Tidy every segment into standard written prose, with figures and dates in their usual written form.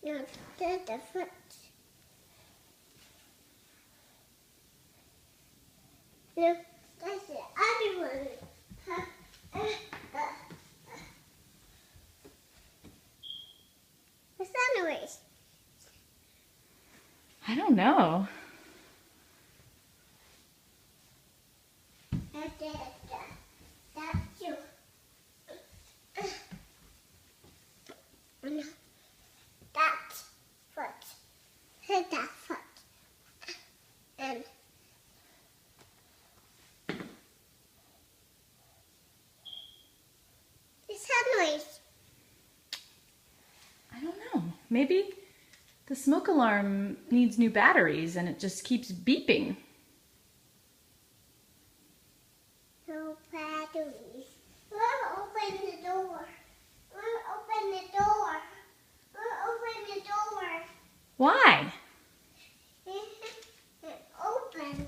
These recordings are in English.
No, that's the foot. No, that's the other one. What's that noise? I don't know. That's you. That foot. Hit that foot. And what's that noise? I don't know. Maybe the smoke alarm needs new batteries and it just keeps beeping. No batteries. Open the door. Open the door. Open the door. Why? Open.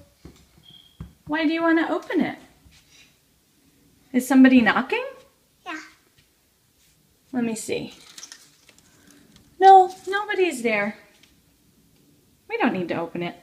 Why do you want to open it? Is somebody knocking? Yeah. Let me see. No, nobody's there. We don't need to open it.